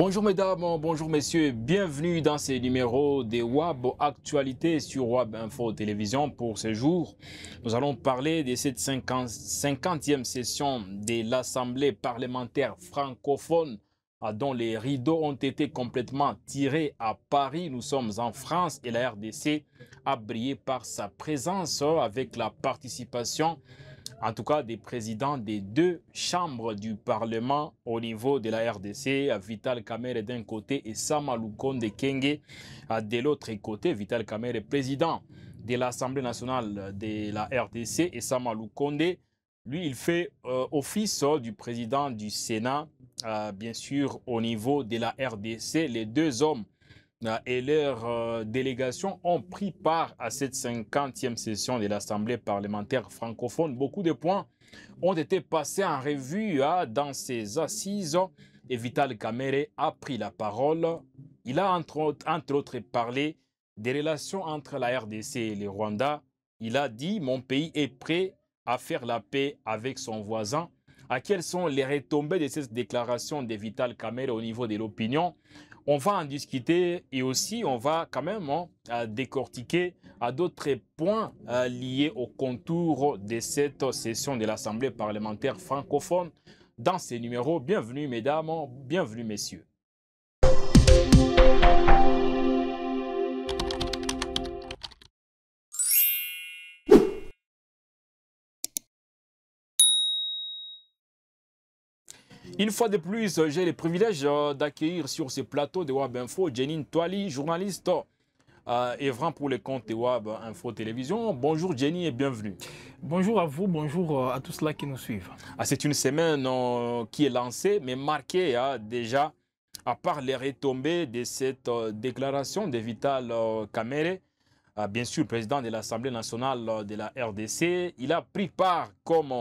Bonjour mesdames, bonjour messieurs, bienvenue dans ce numéro des WAB Actualités sur WAB Info Télévision. Pour ce jour, nous allons parler de cette 50e session de l'Assemblée parlementaire francophone dont les rideaux ont été complètement tirés à Paris. Nous sommes en France et la RDC a brillé par sa présence avec la participation en tout cas des présidents des deux chambres du Parlement au niveau de la RDC, Vital Kamerhe d'un côté et Sama Lukonde Kyenge de l'autre côté. Vital Kamerhe, président de l'Assemblée nationale de la RDC, et Sama Lukonde, lui, il fait office du président du Sénat, bien sûr, au niveau de la RDC. Les deux hommes et leur délégation ont pris part à cette 50e session de l'Assemblée parlementaire francophone. Beaucoup de points ont été passés en revue dans ces assises et Vital Kamerhe a pris la parole. Il a entre autres parlé des relations entre la RDC et le Rwanda. Il a dit « Mon pays est prêt à faire la paix avec son voisin ». Quelles sont les retombées de cette déclaration de Vital Kamerhe au niveau de l'opinion? On va en discuter et aussi on va quand même décortiquer d'autres points liés au contour de cette session de l'Assemblée parlementaire francophone dans ces numéros. Bienvenue mesdames, bienvenue messieurs. Une fois de plus, j'ai le privilège d'accueillir sur ce plateau de WAB Info Jenine Toali, journaliste œuvrant pour les comptes de WAB Info Télévision. Bonjour Jenny et bienvenue. Bonjour à vous, bonjour à tous ceux qui nous suivent. C'est une semaine qui est lancée, mais marquée déjà par les retombées de cette déclaration de Vital Kamerhe, bien sûr président de l'Assemblée nationale de la RDC. Il a pris part comme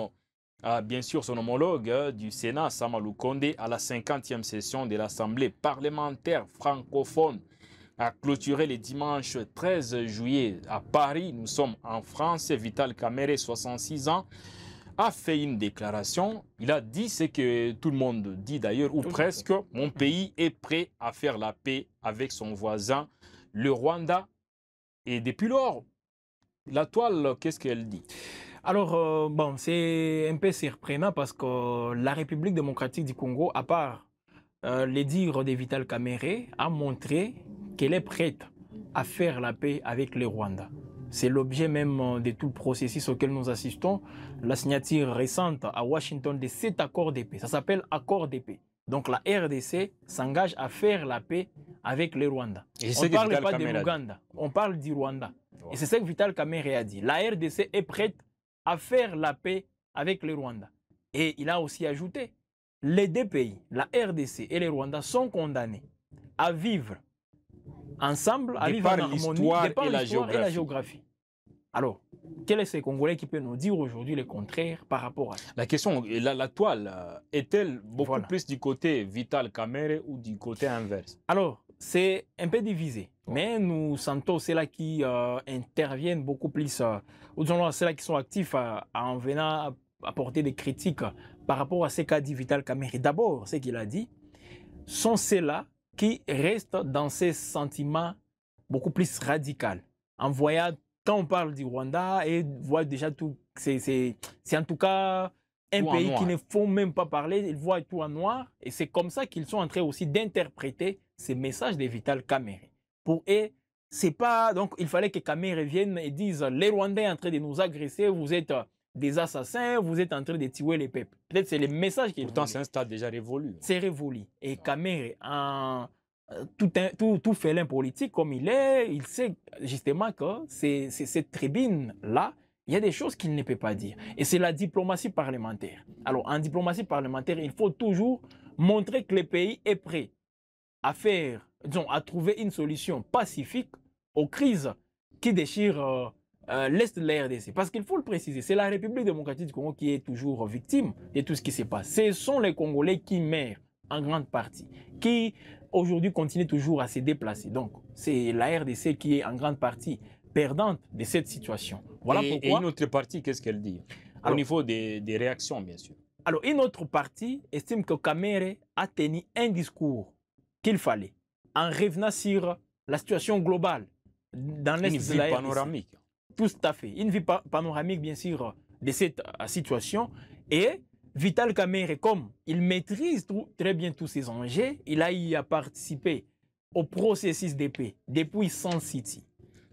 bien sûr son homologue du Sénat, Sama Lukonde, à la 50e session de l'Assemblée parlementaire francophone, a clôturé le dimanche 13 juillet à Paris. Nous sommes en France. Vital Kamerhe, 66 ans, a fait une déclaration. Il a dit ce que tout le monde dit d'ailleurs, ou presque: mon pays est prêt à faire la paix avec son voisin, le Rwanda. Et depuis lors, la toile, qu'est-ce qu'elle dit? Alors, bon, c'est un peu surprenant parce que la République démocratique du Congo, à part les dires de Vital Kamerhe, a montré qu'elle est prête à faire la paix avec le Rwanda. C'est l'objet même de tout le processus auquel nous assistons, la signature récente à Washington de cet accord de paix. Ça s'appelle accord de paix. Donc la RDC s'engage à faire la paix avec le Rwanda. On ne parle pas de l'Ouganda, on parle du Rwanda. Et c'est ce que Vital Kamerhe a dit. La RDC est prête à faire la paix avec le Rwanda. Et il a aussi ajouté, les deux pays, la RDC et le Rwanda, sont condamnés à vivre ensemble, à vivre en harmonie, de par l'histoire et la géographie. Alors, quel est ce Congolais qui peut nous dire aujourd'hui le contraire par rapport à ça? La question, la toile, est-elle beaucoup plus du côté Vital Kamerhe ou du côté inverse? Alors, c'est un peu divisé, mais nous sentons ceux-là qui interviennent beaucoup plus, ou disons ceux-là qui sont actifs en venant apporter des critiques par rapport à ce qu'a dit Vital Kamerhe. D'abord, ce qu'il a dit, sont ceux-là qui restent dans ces sentiments beaucoup plus radicaux, en voyant, quand on parle du Rwanda, et voit déjà tout, c'est en tout cas un tout pays qui ne faut même pas parler, ils voient tout en noir, et c'est comme ça qu'ils sont en train aussi d'interpréter ces messages de Vital Kamerhe. Pour eux, c'est pas, donc il fallait que Kamerhe vienne et dise, les Rwandais sont en train de nous agresser, vous êtes des assassins, vous êtes en train de tuer les peuples. Peut-être c'est le message qu'il Pourtant, c'est un stade déjà révolu. C'est révolu. Et Kamerhe, en tout félin politique comme il est, il sait justement que c'est cette tribune-là, il y a des choses qu'il ne peut pas dire. Et c'est la diplomatie parlementaire. Alors, en diplomatie parlementaire, il faut toujours montrer que le pays est prêt à faire, disons, à trouver une solution pacifique aux crises qui déchirent l'Est de la RDC. Parce qu'il faut le préciser, c'est la République démocratique du Congo qui est toujours victime de tout ce qui se passe. Ce sont les Congolais qui meurent en grande partie, qui aujourd'hui continuent toujours à se déplacer. Donc, c'est la RDC qui est en grande partie perdante de cette situation. Voilà pourquoi. Et une autre partie, qu'est-ce qu'elle dit? Au niveau des réactions, bien sûr. Alors, une autre partie estime que Kamerhe a tenu un discours qu'il fallait, en revenant sur la situation globale dans l'Est de la RDC. Panoramique. Tout à fait. Une vue panoramique, bien sûr, de cette situation. Et Vital Kamerhe, comme il maîtrise très bien tous ces enjeux, il a y à participer au processus de paix depuis Sun City.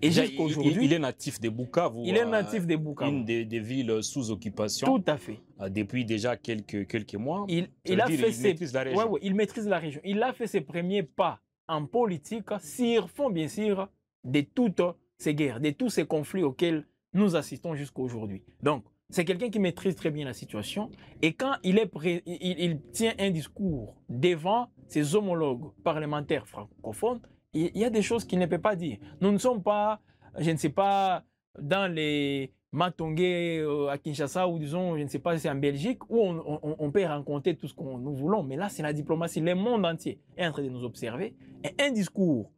Et jusqu'aujourd'hui, il est natif de Bukavu. Il est natif de Bukavu. Une des villes sous occupation. Tout à fait. Depuis déjà quelques mois. Il maîtrise la région. Il maîtrise la région. Il a fait ses premiers pas en politique sur fond, bien sûr, de toutes ces guerres, de tous ces conflits auxquels nous assistons jusqu'à aujourd'hui. Donc, c'est quelqu'un qui maîtrise très bien la situation. Et quand il tient un discours devant ses homologues parlementaires francophones, il y a des choses qu'il ne peut pas dire. Nous ne sommes pas, je ne sais pas, dans les Matongé à Kinshasa ou disons, je ne sais pas si c'est en Belgique, où on peut rencontrer tout ce que nous voulons. Mais là, c'est la diplomatie. Le monde entier est en train de nous observer. Et un discours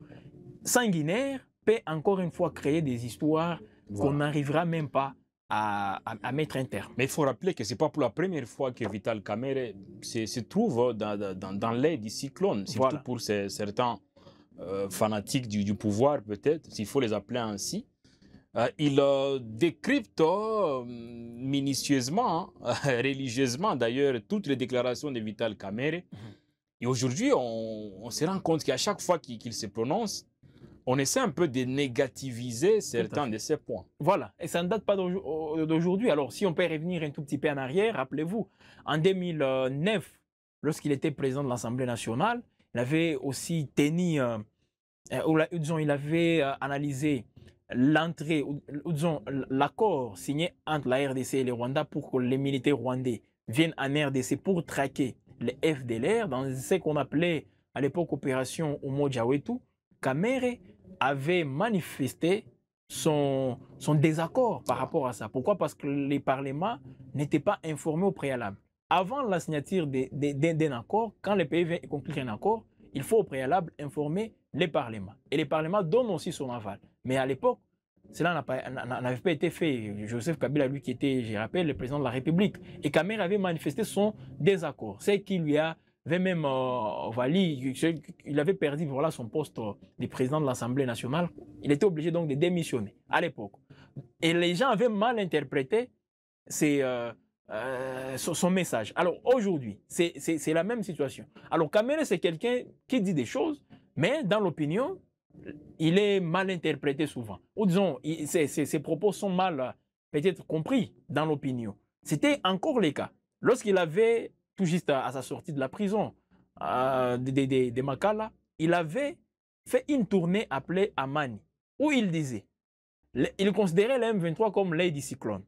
sanguinaire peut encore une fois créer des histoires qu'on n'arrivera même pas à mettre un terme. Mais il faut rappeler que ce n'est pas pour la première fois que Vital Kamerhe se trouve dans l'air du cyclone, surtout pour certains fanatiques du pouvoir, peut-être, s'il faut les appeler ainsi. Il décrypte minutieusement, religieusement d'ailleurs, toutes les déclarations de Vital Kamerhe. Et aujourd'hui, on se rend compte qu'à chaque fois qu'il se prononce, on essaie un peu de négativiser certains de ces points. Voilà, et ça ne date pas d'aujourd'hui. Alors, si on peut revenir un tout petit peu en arrière, rappelez-vous, en 2009, lorsqu'il était président de l'Assemblée nationale, il avait aussi tenu, disons, il avait analysé l'entrée, disons, l'accord signé entre la RDC et le Rwanda pour que les militaires rwandais viennent en RDC pour traquer les FDLR dans ce qu'on appelait à l'époque opération Umoja Wetu. Kamerhe avait manifesté son désaccord par rapport à ça. Pourquoi? Parce que les parlements n'étaient pas informés au préalable. Avant la signature d'un accord, quand le pays vient conclure un accord, il faut au préalable informer les parlements. Et les parlements donnent aussi son aval. Mais à l'époque, cela n'avait pas été fait. Joseph Kabila, lui qui était, je rappelle, le président de la République. Et Kamerhe avait manifesté son désaccord. C'est qui lui avait même il avait perdu voilà, son poste de président de l'Assemblée nationale. Il était obligé donc de démissionner à l'époque. Et les gens avaient mal interprété son message. Alors aujourd'hui, c'est la même situation. Alors Kamerhe, c'est quelqu'un qui dit des choses, mais dans l'opinion, il est mal interprété souvent. Ou disons, ses propos sont mal peut-être compris dans l'opinion. C'était encore le cas. Lorsqu'il avait, tout juste à sa sortie de la prison de Makala, il avait fait une tournée appelée Amani, où il disait, il considérait le M23 comme l'œil du cyclone.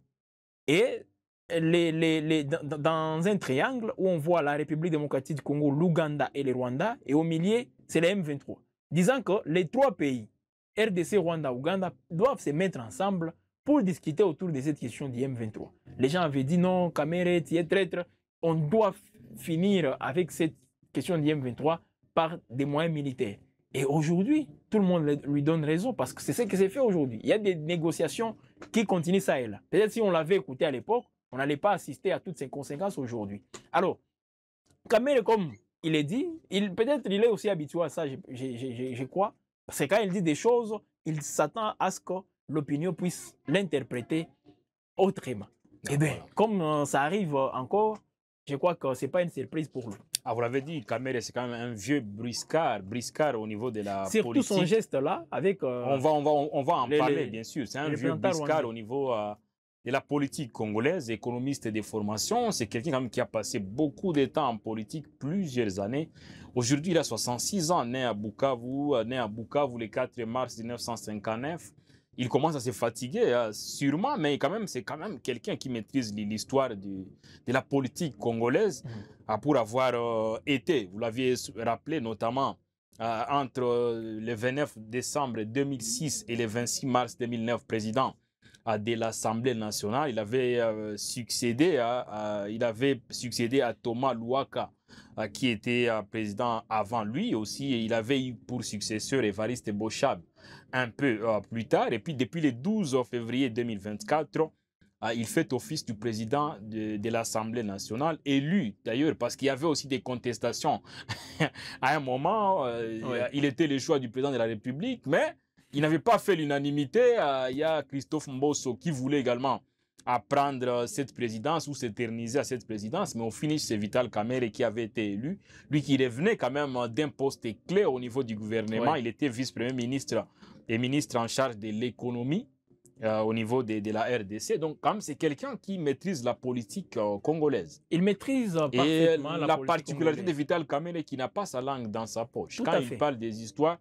Et dans un triangle où on voit la République démocratique du Congo, l'Ouganda et le Rwanda, et au milieu, c'est le M23. Disant que les trois pays, RDC, Rwanda, Ouganda, doivent se mettre ensemble pour discuter autour de cette question du M23. Les gens avaient dit non, Kamerhe, tu es traître, on doit finir avec cette question du M23 par des moyens militaires. Et aujourd'hui, tout le monde lui donne raison parce que c'est ce qui s'est fait aujourd'hui. Il y a des négociations qui continuent ça et là. Peut-être si on l'avait écouté à l'époque, on n'allait pas assister à toutes ces conséquences aujourd'hui. Alors, Kamerhe, comme il est dit, peut-être il est aussi habitué à ça, je crois. C'est quand il dit des choses, il s'attend à ce que l'opinion puisse l'interpréter autrement. Eh bien, comme ça arrive encore, je crois que ce n'est pas une surprise pour lui. Ah, vous l'avez dit, Kamerhe, c'est quand même un vieux briscard au niveau de la surtout politique. Surtout son geste-là, avec... on va en parler, bien sûr. C'est un vieux briscard au niveau de la politique congolaise, économiste de formation. C'est quelqu'un qui a passé beaucoup de temps en politique, plusieurs années. Aujourd'hui, il a 66 ans, né à Bukavu le 4 mars 1959. Il commence à se fatiguer, sûrement, mais c'est quand même quelqu'un qui maîtrise l'histoire de la politique congolaise pour avoir été, vous l'aviez rappelé, notamment entre le 29 décembre 2006 et le 26 mars 2009, président de l'Assemblée nationale. Il avait succédé à Thomas Louaka, qui était président avant lui aussi. Et il avait eu pour successeur Évariste Bochab un peu plus tard. Et puis depuis le 12 février 2024, il fait office du président de l'Assemblée nationale, élu d'ailleurs, parce qu'il y avait aussi des contestations. À un moment, il était le choix du président de la République, mais il n'avait pas fait l'unanimité. Il y a Christophe Mbosso qui voulait également prendre cette présidence ou s'éterniser à cette présidence, mais au finish, c'est Vital Kamerhe qui avait été élu. Lui qui revenait quand même d'un poste clé au niveau du gouvernement. Il était vice-premier ministre et ministre en charge de l'économie au niveau de la RDC. Donc, quand même, c'est quelqu'un qui maîtrise la politique congolaise. Il maîtrise parfaitement la particularité de Vital Kamerhe qui n'a pas sa langue dans sa poche. Quand il parle des histoires,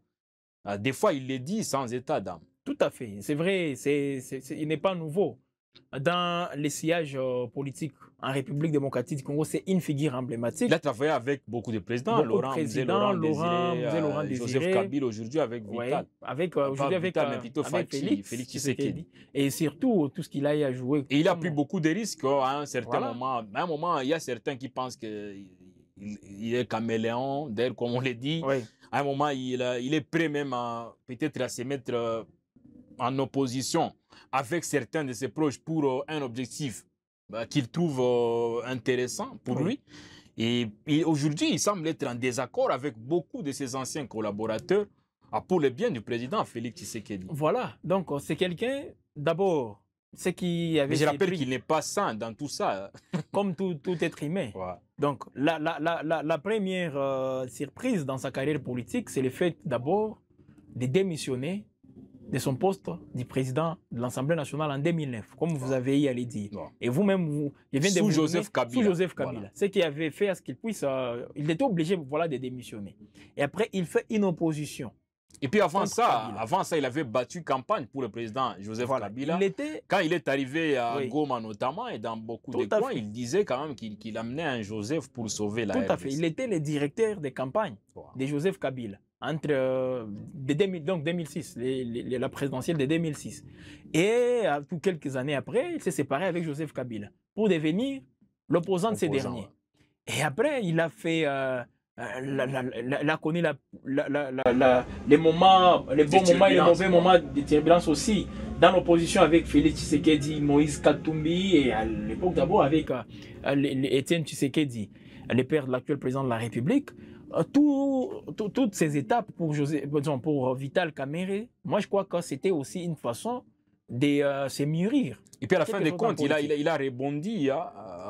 des fois, il les dit sans état d'âme. Tout à fait. C'est vrai, il n'est pas nouveau. Dans les sièges politiques en République démocratique du Congo, c'est une figure emblématique. Il a travaillé avec beaucoup de présidents, Laurent Désiré, Joseph Kabila, aujourd'hui avec Vital. Aujourd'hui avec Félix Tshisekedi. Et surtout, tout ce qu'il a à jouer. Et il a pris beaucoup de risques à un certain moment. À un moment, il y a certains qui pensent qu'il est caméléon, d'ailleurs, comme on l'a dit. À un moment, il est prêt même peut-être à se mettre en opposition avec certains de ses proches pour un objectif qu'il trouve intéressant pour lui. Et aujourd'hui, il semble être en désaccord avec beaucoup de ses anciens collaborateurs pour le bien du président Félix Tshisekedi. Voilà, donc c'est quelqu'un, d'abord, ce qui avait... Mais je rappelle qu'il n'est pas sain dans tout ça. Comme tout être humain. Donc, la première surprise dans sa carrière politique, c'est le fait d'abord de démissionner de son poste de président de l'Assemblée nationale en 2009, comme vous avez eu à le dire. Et vous-même, sous Joseph Kabila. Voilà. Ce qui avait fait à ce qu'il puisse... il était obligé de démissionner. Et après, il fait une opposition. Et puis avant ça, il avait battu campagne pour le président Joseph Kabila. Quand il est arrivé à Goma notamment, et dans beaucoup de coins, il disait quand même qu'il amenait un Joseph pour sauver la RDC. Tout à fait. Il était le directeur de campagne de Joseph Kabila. Entre 2006, la présidentielle de 2006. Et quelques années après, il s'est séparé avec Joseph Kabila pour devenir l'opposant de ces derniers. Et après, il a fait... il a connu les bons moments et les mauvais moments de turbulence aussi dans l'opposition avec Félix Tshisekedi, Moïse Katumbi et à l'époque d'abord avec Étienne Tshisekedi, le père de l'actuel président de la République. Toutes ces étapes pour Vital Kamerhe, moi je crois que c'était aussi une façon de se mûrir. Et puis à la fin des comptes, il a rebondi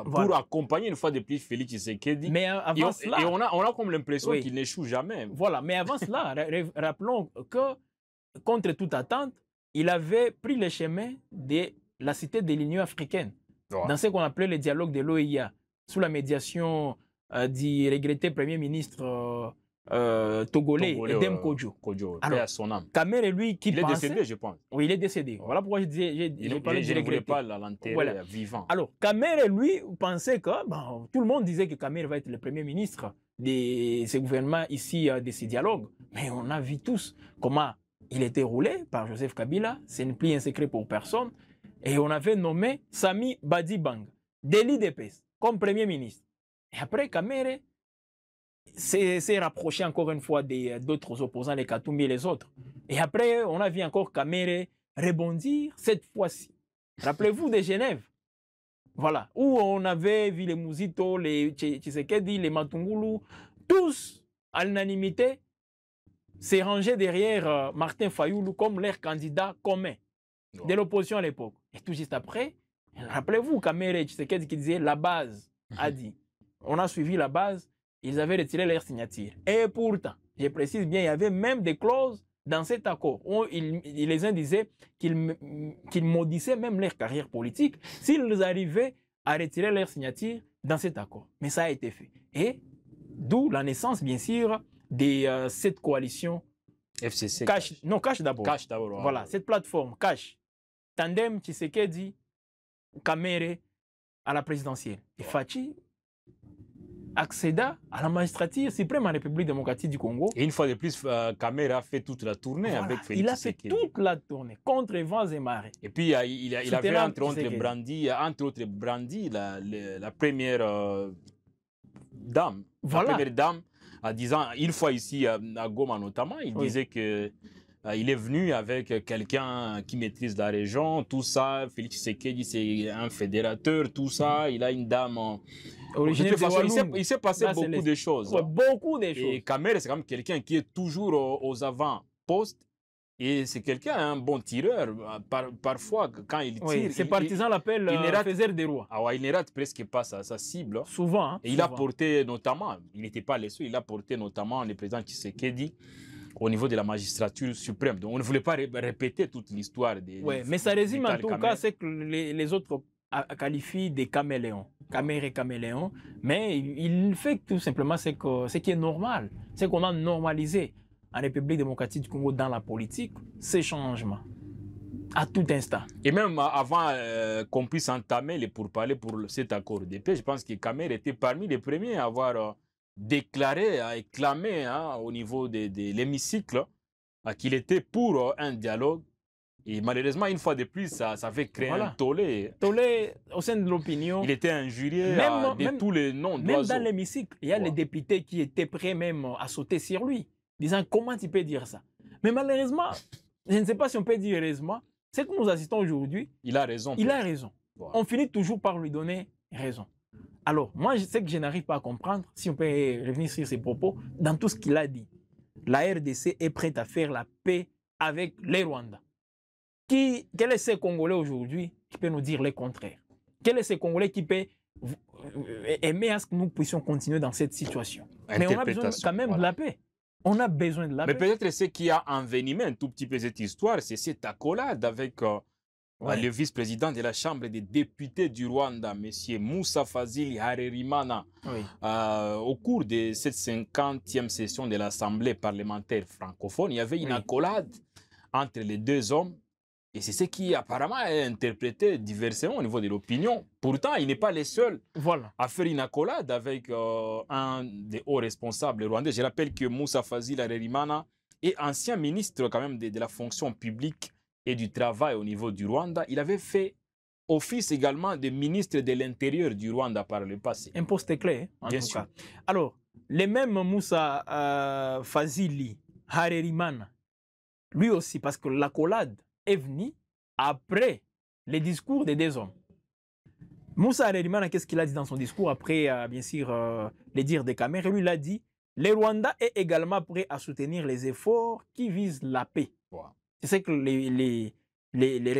pour accompagner une fois de plus Félix Tshisekedi. Mais avant cela, et on a comme l'impression qu'il n'échoue jamais. Voilà, mais avant cela, rappelons que contre toute attente, il avait pris le chemin de la cité de l'Union africaine, dans ce qu'on appelait le dialogue de l'OIA, sous la médiation du regretté Premier ministre togolais, Edem Kodjo. Alors, son âme. Kamerhe, lui, qui il est décédé, je pense. Oui, il est décédé. Voilà pourquoi je disais... Je ne voulais pas l'enterrer vivant. Alors, Kamerhe, lui, pensait que... tout le monde disait que Kamerhe va être le Premier ministre de ce gouvernement ici, de ces dialogues. Mais on a vu tous comment il était roulé par Joseph Kabila. Ce n'est plus un secret pour personne. Et on avait nommé Sami Badibanga, de l'IDPS, comme Premier ministre. Et après, Kamerhe s'est rapproché encore une fois d'autres opposants, les Katumbi et les autres. Et après, on a vu encore Kamerhe rebondir cette fois-ci. Rappelez-vous de Genève. Voilà. Où on avait vu les Mouzito, les Tshisekedi, les Matungulu, tous, à l'unanimité, s'est rangé derrière Martin Fayoulou comme leur candidat commun de l'opposition à l'époque. Et tout juste après, rappelez-vous Kamerhe et Tshisekedi qui disait la base a dit. On a suivi la base, ils avaient retiré leur signature. Et pourtant, je précise bien, il y avait même des clauses dans cet accord où les uns disaient qu'ils maudissaient même leur carrière politique s'ils arrivaient à retirer leur signature dans cet accord. Mais ça a été fait. Et d'où la naissance, bien sûr, de cette coalition FCC. Cash d'abord. Cash d'abord. Voilà, cette plateforme Cash. Tandem Tshisekedi, Kamerhe à la présidentielle. Et Fachi accéda à la magistrature suprême en République démocratique du Congo. Et une fois de plus, Kamerhe a fait toute la tournée avec Félix Tshisekedi. Il a fait toute la tournée contre vents et marées. Et puis, il avait entre autres brandi la première dame. Voilà. La première dame, en disant, une fois ici à Goma notamment, il disait que Il est venu avec quelqu'un qui maîtrise la région, tout ça. Félix Tshisekedi, c'est un fédérateur, tout ça. Il a une dame. De toute façon, il s'est passé beaucoup de choses. Ouais, beaucoup de choses. Et Kamere, c'est quand même quelqu'un qui est toujours aux avant-postes. Et c'est quelqu'un, un bon tireur. Parfois, quand il tire. Oui, ses partisans l'appellent faiseur des rois. Ah ouais, il ne rate presque pas sa cible. Souvent. Hein, et il a porté notamment, il n'était pas le seul, il a porté notamment le président Tshisekedi au niveau de la magistrature suprême. Donc on ne voulait pas répéter toute l'histoire des. Oui, mais ça résume en tout cas ce que les autres qualifient de caméléons. Caméré, caméléon. Mais il fait tout simplement ce qui est normal. C'est qu'on a normalisé en République démocratique du Congo dans la politique ces changements. À tout instant. Et même avant qu'on puisse entamer les pourparlers pour cet accord de paix, je pense que Kamere était parmi les premiers à avoir déclaré, à clamé au niveau de l'hémicycle qu'il était pour un dialogue. Et malheureusement, une fois de plus, ça fait créer un tollé. Tollé au sein de l'opinion. Il était injurié de tous les noms d'oiseaux. Même dans l'hémicycle, il y a les députés qui étaient prêts même à sauter sur lui, disant comment tu peux dire ça. Mais malheureusement, je ne sais pas si on peut dire heureusement, c'est que nous assistons aujourd'hui. Il a raison. Il a raison. Voilà. On finit toujours par lui donner raison. Alors, moi, je sais que je n'arrive pas à comprendre, si on peut revenir sur ses propos, dans tout ce qu'il a dit. La RDC est prête à faire la paix avec les Rwandais. Quel est ce Congolais aujourd'hui qui peut nous dire le contraire? Quel est ce Congolais qui peut aimer à ce que nous puissions continuer dans cette situation? Mais on a besoin quand même de la paix. On a besoin de la paix. Mais peut-être ce qui a envenimé un tout petit peu cette histoire, c'est cette accolade avec le vice-président de la Chambre des députés du Rwanda, M. Moussa Fazili Harerimana, au cours de cette 50e session de l'Assemblée parlementaire francophone. Il y avait une accolade entre les deux hommes. Et c'est ce qui apparemment est interprété diversement au niveau de l'opinion. Pourtant, il n'est pas le seul à faire une accolade avec un des hauts responsables rwandais. Je rappelle que Moussa Fazil Harerimana est ancien ministre quand même de la fonction publique et du travail au niveau du Rwanda. Il avait fait office également de ministre de l'Intérieur du Rwanda par le passé. Un poste clé, en tout cas. Alors, les mêmes Moussa Fazili Harerimana, lui aussi, parce que l'accolade est venu après les discours des deux hommes. Moussa Harerimana, qu'est-ce qu'il a dit dans son discours après, bien sûr, les dires des caméras? Lui, il a dit « Le Rwanda est également prêt à soutenir les efforts qui visent la paix. C'est ce que les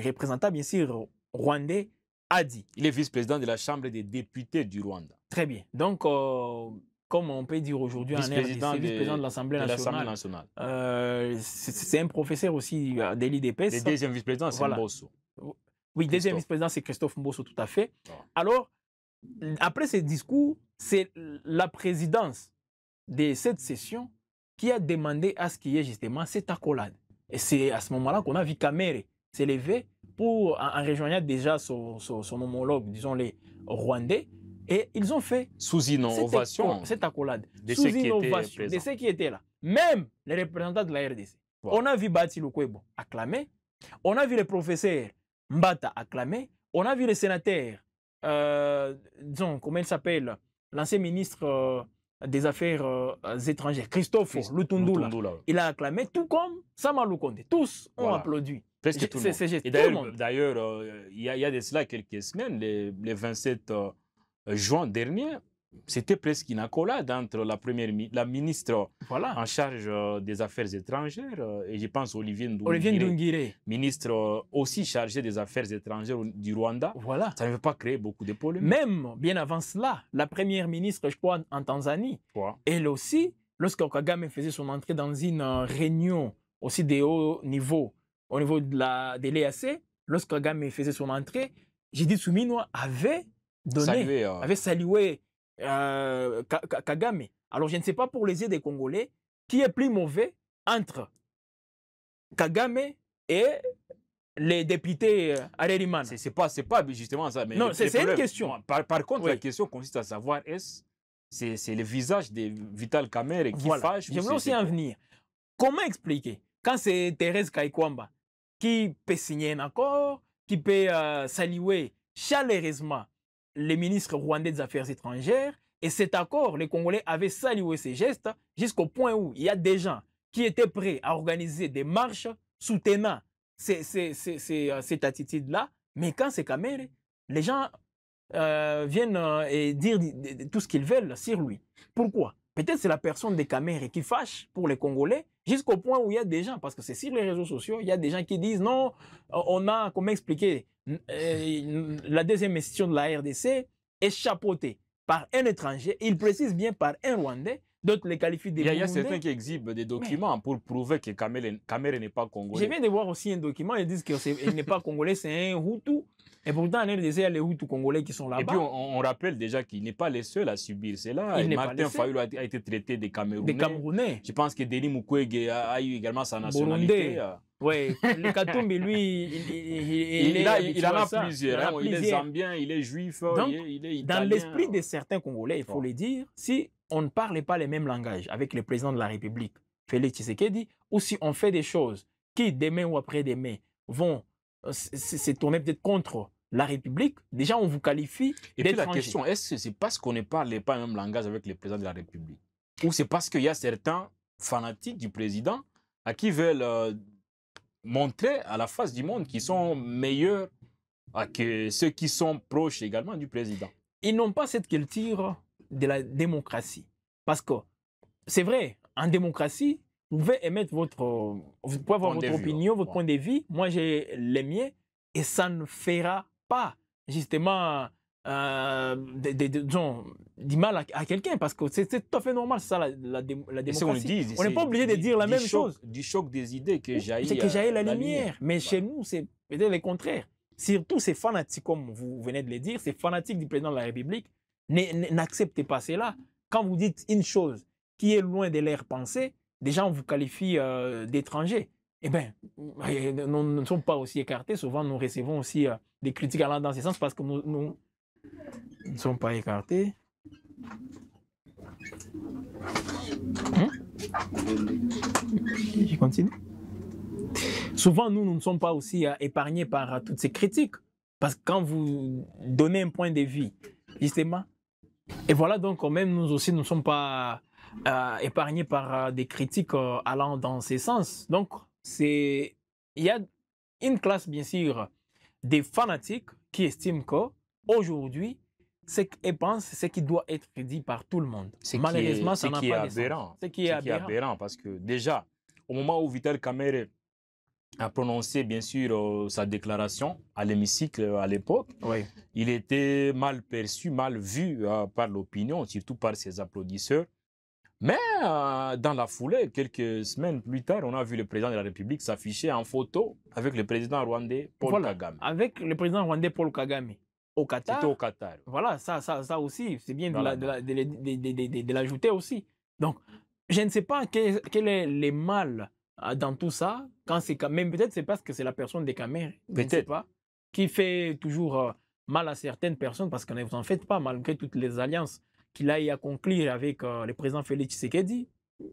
représentants, bien sûr, rwandais a dit. Il est vice-président de la Chambre des députés du Rwanda. Très bien. Donc, comme on peut dire aujourd'hui en RDC, vice-président de l'Assemblée nationale. C'est un professeur aussi de l'IDPS. Le deuxième vice-président, c'est Mbosso. Oui, deuxième vice-président, c'est Christophe Mbosso, tout à fait. Alors, après ce discours, c'est la présidence de cette session qui a demandé à ce qu'il y ait justement cette accolade. Et c'est à ce moment-là qu'on a vu Kamere s'élever pour, en rejoignant déjà son homologue, disons les Rwandais. Et ils ont fait sous innovation cette accolade, de ceux qui étaient là. Même les représentants de la RDC. On a vu Bati Lukwebo acclamer, on a vu le professeur Mbata acclamer, on a vu le sénateur, disons, comment il s'appelle, l'ancien ministre des Affaires étrangères, Christophe Lutundula. Il a acclamé, tout comme Sama Lukonde. Tous ont applaudi. Presque tout le monde. Et d'ailleurs, il y a de cela quelques semaines, les 27 juin dernier, c'était presque une accolade entre la ministre en charge des Affaires étrangères, et je pense Olivier Ndoungire, ministre aussi chargé des Affaires étrangères du Rwanda. Ça ne veut pas créer beaucoup de polémiques. Même bien avant cela, la première ministre, je crois, en Tanzanie, elle aussi, lorsque Kagame faisait son entrée dans une réunion aussi de haut niveau, au niveau de l'EAC, lorsque Kagame faisait son entrée, Judith Suminwa avait salué Kagame. Alors, je ne sais pas pour les yeux des Congolais qui est plus mauvais entre Kagame et les députés Harerimana. C'est pas justement ça. Mais non, c'est une question. Par contre, la question consiste à savoir c'est le visage de Vital Kamerhe qui fâche. J'aimerais aussi en venir. Comment expliquer quand c'est Thérèse Kaikwamba qui peut signer un accord, qui peut saluer chaleureusement les ministres rwandais des Affaires étrangères, et cet accord, les Congolais avaient salué ces gestes jusqu'au point où il y a des gens qui étaient prêts à organiser des marches soutenant cette attitude-là. Mais quand c'est Kamere, les gens viennent et dire tout ce qu'ils veulent sur lui. Pourquoi? Peut-être c'est la personne de Kamere qui fâche pour les Congolais, jusqu'au point où il y a des gens, parce que c'est sur les réseaux sociaux, il y a des gens qui disent non, on a, comment expliquer, la deuxième mission de la RDC est chapeautée par un étranger, il précise bien par un Rwandais, d'autres les qualifient de Il y a certains qui exhibent des documents pour prouver que Kamere n'est pas congolais. Je viens de voir aussi un document, ils disent qu'il n'est pas congolais, c'est un Hutu. Et pourtant, en RDC, il y a les Hutus congolais qui sont là-bas. Et puis, on rappelle déjà qu'il n'est pas le seul à subir cela. Martin Fayulu a été traité des Camerounais. Des Camerounais. Je pense que Denis Mukwege a eu également sa nationalité. Oui, le Katumbi, lui, il en a plusieurs. Il est zambien, il est juif, donc, il est italien. Dans l'esprit de certains Congolais, il faut le dire, si on ne parle pas les mêmes langages avec le président de la République, Félix Tshisekedi, ou si on fait des choses qui, demain ou après-demain, vont se tourner peut-être contre la République, déjà on vous qualifie d'étranger. Et puis la question, est-ce que c'est parce qu'on ne parle pas le même langage avec le président de la République? Ou c'est parce qu'il y a certains fanatiques du président à qui veulent montrer à la face du monde qu'ils sont meilleurs que ceux qui sont proches également du président? Ils n'ont pas cette culture de la démocratie. Parce que c'est vrai, en démocratie, vous pouvez émettre vous pouvez avoir votre opinion, votre point de vue. Moi, j'ai les miens et ça ne fera pas justement du mal à quelqu'un parce que c'est tout à fait normal, c'est ça la démocratie. On n'est pas obligé de dire la même chose. Du choc des idées que jaillit la lumière. Mais chez nous, c'est peut-être le contraire. Surtout ces fanatiques, comme vous venez de le dire, ces fanatiques du président de la République, n'acceptez pas cela. Quand vous dites une chose qui est loin de leur pensée, déjà on vous qualifie d'étranger. Eh bien, nous ne sommes pas aussi écartés. Souvent, nous recevons aussi des critiques allant dans ce sens parce que nous ne sommes pas écartés. Je continue. Souvent, nous ne sommes pas aussi épargnés par toutes ces critiques. Parce que quand vous donnez un point de vue, justement, et voilà donc même nous aussi, nous ne sommes pas épargnés par des critiques allant dans ces sens. Donc, il y a une classe, bien sûr, des fanatiques qui estiment qu'aujourd'hui, ce qu'ils pensent, c'est ce qui doit être dit par tout le monde. Malheureusement, ça n'a pas de sens. C'est qui est aberrant parce que déjà, au moment où Vital Kamerhe a prononcé, bien sûr, sa déclaration à l'hémicycle à l'époque, oui, il était mal perçu, mal vu par l'opinion, surtout par ses applaudisseurs. Mais dans la foulée, quelques semaines plus tard, on a vu le président de la République s'afficher en photo avec le président rwandais Paul Kagame. Avec le président rwandais Paul Kagame. Au Qatar. C'était au Qatar. Voilà, ça aussi, c'est bien de l'ajouter aussi. Donc, je ne sais pas quel est le mal dans tout ça. Quand c'est même peut-être c'est parce que c'est la personne des Kamere, je ne sais pas, qui fait toujours mal à certaines personnes parce que ne vous en faites pas malgré toutes les alliances qu'il a eu à conclure avec le président Félix Tshisekedi,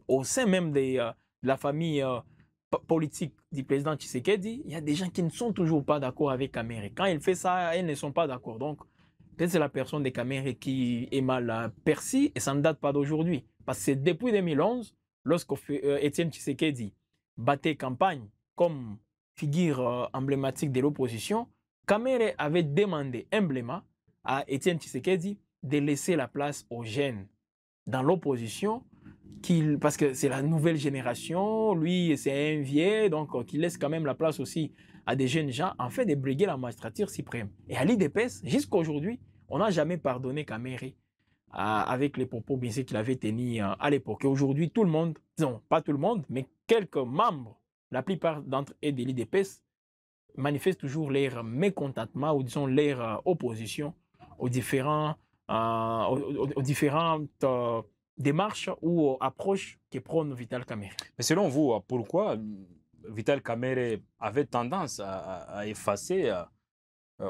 au sein même de la famille politique du président Tshisekedi, il y a des gens qui ne sont toujours pas d'accord avec Kamere. Quand il fait ça, ils ne sont pas d'accord. Donc, peut-être c'est la personne de Kamere qui est mal perçue et ça ne date pas d'aujourd'hui. Parce que c'est depuis 2011, lorsque Étienne Tshisekedi battait campagne comme figure emblématique de l'opposition, Kamere avait demandé humblement à Étienne Tshisekedi de laisser la place aux jeunes dans l'opposition, parce que c'est la nouvelle génération, lui c'est un vieux, donc qu'il laisse quand même la place aussi à des jeunes gens, en fait de briguer la magistrature suprême. Et à l'IDPS, jusqu'à aujourd'hui, on n'a jamais pardonné Kamere avec les propos bien sûr qu'il avait tenus à l'époque. Et aujourd'hui, tout le monde, non pas tout le monde, mais quelques membres, la plupart d'entre eux de l'IDPS, manifestent toujours leur mécontentement ou disons leur opposition aux différentes démarches ou approches que prône Vital Kamerhe. Mais selon vous, pourquoi Vital Kamerhe avait tendance à effacer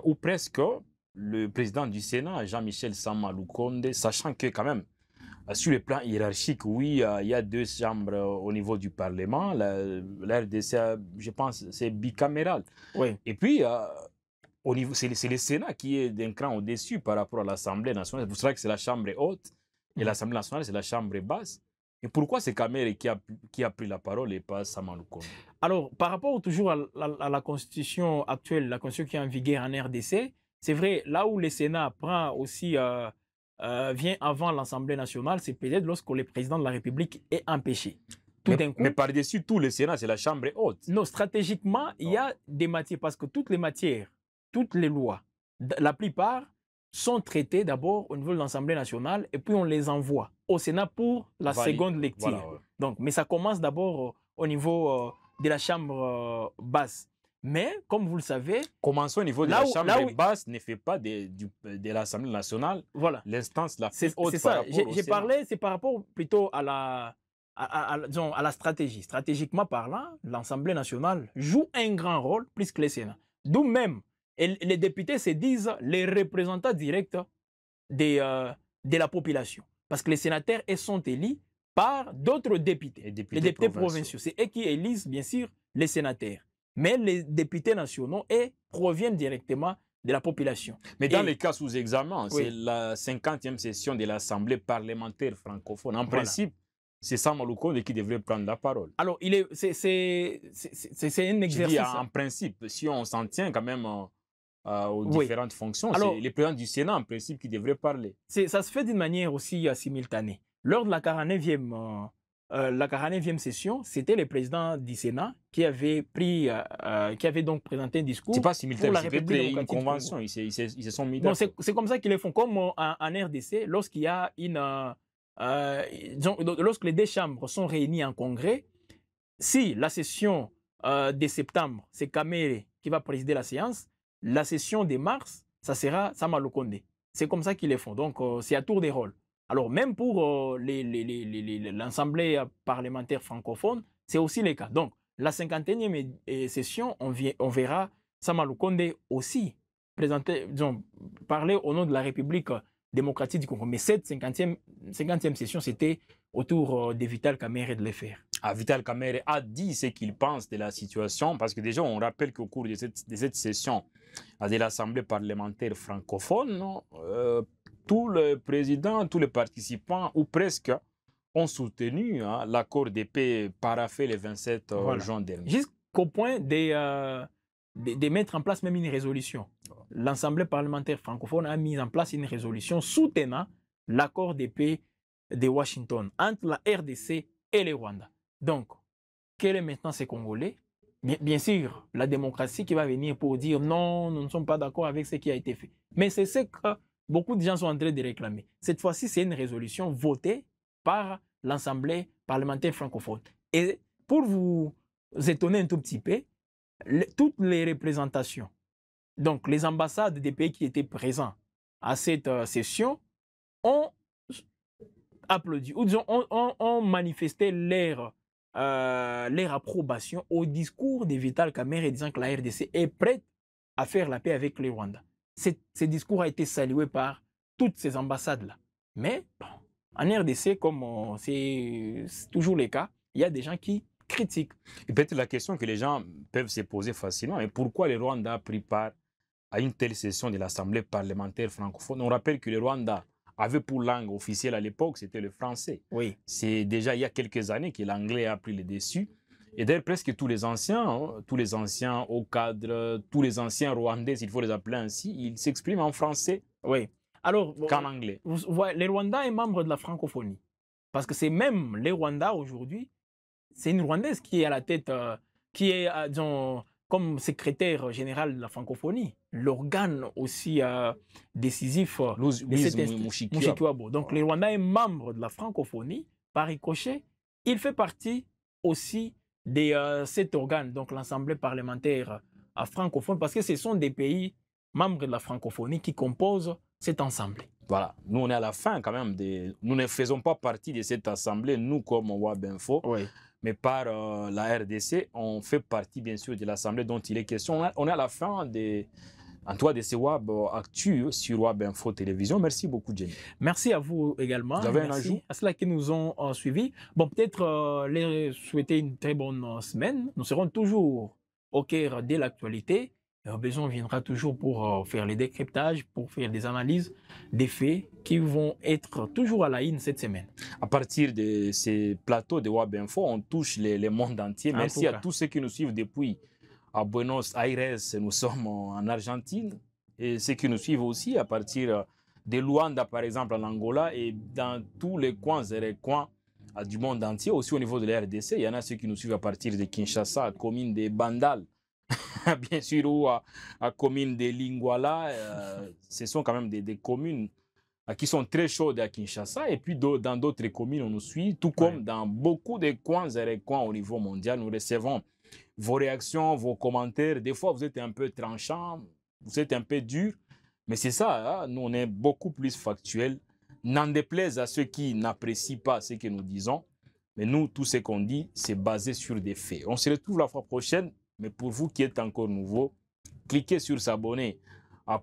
ou presque le président du Sénat, Jean-Michel Sama Lukonde, sachant que quand même, sur le plan hiérarchique, oui, il y a deux chambres au niveau du Parlement. La RDC, je pense, c'est bicaméral. Oui. Et puis, c'est le Sénat qui est d'un cran au-dessus par rapport à l'Assemblée nationale. Vous savez que c'est la chambre haute et l'Assemblée nationale, c'est la chambre basse. Et pourquoi c'est Kamere qui a pris la parole et pas Sama Lukonde? Alors, par rapport toujours à la constitution actuelle, la constitution qui est en vigueur en RDC, c'est vrai, là où le Sénat prend aussi, vient avant l'Assemblée nationale, c'est peut-être lorsque le président de la République est empêché. Tout d'un coup. Mais par-dessus tout, le Sénat, c'est la Chambre haute. Non, stratégiquement, il y a des matières, parce que toutes les matières, toutes les lois, la plupart sont traitées d'abord au niveau de l'Assemblée nationale et puis on les envoie au Sénat pour la seconde lecture. Voilà, ouais. Donc, mais ça commence d'abord au niveau de la Chambre basse. Mais, comme vous le savez... Commençons au niveau de la Chambre basse, ne fait pas de l'Assemblée nationale l'instance la plus haute. C'est ça, j'ai parlé, c'est par rapport plutôt à la stratégie. Stratégiquement parlant, l'Assemblée nationale joue un grand rôle plus que le Sénat. D'où même, les députés se disent les représentants directs de la population. Parce que les sénateurs sont élus par d'autres députés. Les députés provinciaux. C'est eux qui élisent, bien sûr, les sénateurs. Mais les députés nationaux, proviennent directement de la population. Mais dans les cas sous examen, c'est la 50e session de l'Assemblée parlementaire francophone. En principe, c'est Sama Lukonde qui devrait prendre la parole. Alors, c'est un exercice. Je dis, en principe, si on s'en tient quand même aux différentes fonctions, c'est le président du Sénat, en principe, qui devrait parler. Ça se fait d'une manière aussi simultanée. Lors de la 49e session, c'était le président du Sénat qui avait donc présenté un discours. C'est pas simultané, c'était une convention, ils se sont mis d'accord. C'est comme ça qu'ils le font, comme en RDC, lorsqu'il y a lorsque les deux chambres sont réunies en congrès, si la session de septembre, c'est Kamere qui va présider la séance, la session de mars, ça sera Sama Lukonde. C'est comme ça qu'ils le font. Donc, c'est à tour de rôle. Alors, même pour l'Assemblée parlementaire francophone, c'est aussi le cas. Donc, la 51e session, on verra Sama Lukonde aussi parler au nom de la République démocratique du Congo. Mais cette 50e session, c'était autour de Vital Kamerhe de le faire. Vital Kamerhe a dit ce qu'il pense de la situation, parce que déjà, on rappelle qu'au cours de cette session de l'Assemblée parlementaire francophone, tous les présidents, tous les participants, ou presque, ont soutenu l'accord de paix paraphé le 27 juin dernier. Jusqu'au point de mettre en place même une résolution. L'Assemblée parlementaire francophone a mis en place une résolution soutenant l'accord de paix de Washington entre la RDC et le Rwanda. Donc, quel est maintenant ces Congolais? Bien sûr, la démocratie qui va venir pour dire non, nous ne sommes pas d'accord avec ce qui a été fait. Mais c'est ce que beaucoup de gens sont en train de réclamer. Cette fois-ci, c'est une résolution votée par l'Assemblée parlementaire francophone. Et pour vous étonner un tout petit peu, toutes les représentations, donc les ambassades des pays qui étaient présents à cette session, ont applaudi, ou disons, ont manifesté leur approbation au discours de Vital Kamerhe disant que la RDC est prête à faire la paix avec le Rwanda. Ce discours a été salué par toutes ces ambassades-là. Mais en RDC, comme c'est toujours le cas, il y a des gens qui critiquent. Et peut-être la question que les gens peuvent se poser facilement, et pourquoi le Rwanda a pris part à une telle session de l'Assemblée parlementaire francophone? On rappelle que le Rwanda avait pour langue officielle à l'époque, c'était le français. Oui. C'est déjà il y a quelques années que l'anglais a pris le dessus. Et d'ailleurs, presque tous les anciens au cadre, tous les anciens rwandais, s'il faut les appeler ainsi, ils s'expriment en français. Oui. Alors, qu'en anglais. Le Rwanda est membre de la francophonie. Parce que c'est même les Rwandais aujourd'hui, c'est une Rwandaise qui est à la tête, qui est, disons, comme secrétaire général de la francophonie, l'organe aussi décisif de cette Mushikiwabo. Donc, le Rwanda est membre de la francophonie. Par ricochet, il fait partie aussi de cet organe, donc l'Assemblée parlementaire francophone, parce que ce sont des pays membres de la francophonie qui composent cette assemblée. Voilà, nous on est à la fin quand même, nous ne faisons pas partie de cette assemblée, nous comme WAB Info, oui. Mais par la RDC, on fait partie bien sûr de l'assemblée dont il est question. On est à la fin de ces WAB Actu sur WAB Info Télévision. Merci beaucoup, Jenny. Merci à vous également. Vous avez un Merci ajout? à ceux qui nous ont suivis. Bon, peut-être les souhaiter une très bonne semaine. Nous serons toujours au cœur de l'actualité Besoin viendra toujours pour faire les décryptages, pour faire des analyses des faits qui vont être toujours à la une cette semaine. À partir de ces plateaux de Web Info, on touche le monde entier. En Merci tout à cas, tous ceux qui nous suivent depuis à Buenos Aires. Nous sommes en Argentine. Et ceux qui nous suivent aussi à partir de Luanda, par exemple, en Angola, et dans tous les coins et les coins du monde entier, aussi au niveau de la RDC. Il y en a ceux qui nous suivent à partir de Kinshasa, commune de Bandal, bien sûr, ou à commune de Linguala. Ce sont quand même des communes qui sont très chaudes à Kinshasa. Et puis dans d'autres communes, on nous suit, tout comme ouais. dans beaucoup de coins et recoins au niveau mondial. Nous recevons vos réactions, vos commentaires. Des fois, vous êtes un peu tranchant, vous êtes un peu dur. Mais c'est ça, hein? Nous, on est beaucoup plus factuels. N'en déplaise à ceux qui n'apprécient pas ce que nous disons. Mais nous, tout ce qu'on dit, c'est basé sur des faits. On se retrouve la fois prochaine. Mais pour vous qui êtes encore nouveau, cliquez sur s'abonner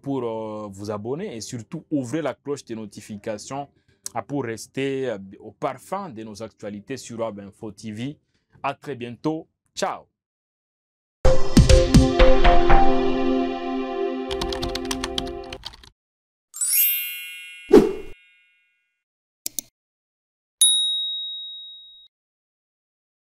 pour vous abonner et surtout ouvrez la cloche de notification pour rester au parfum de nos actualités sur Web Info TV. À très bientôt. Ciao.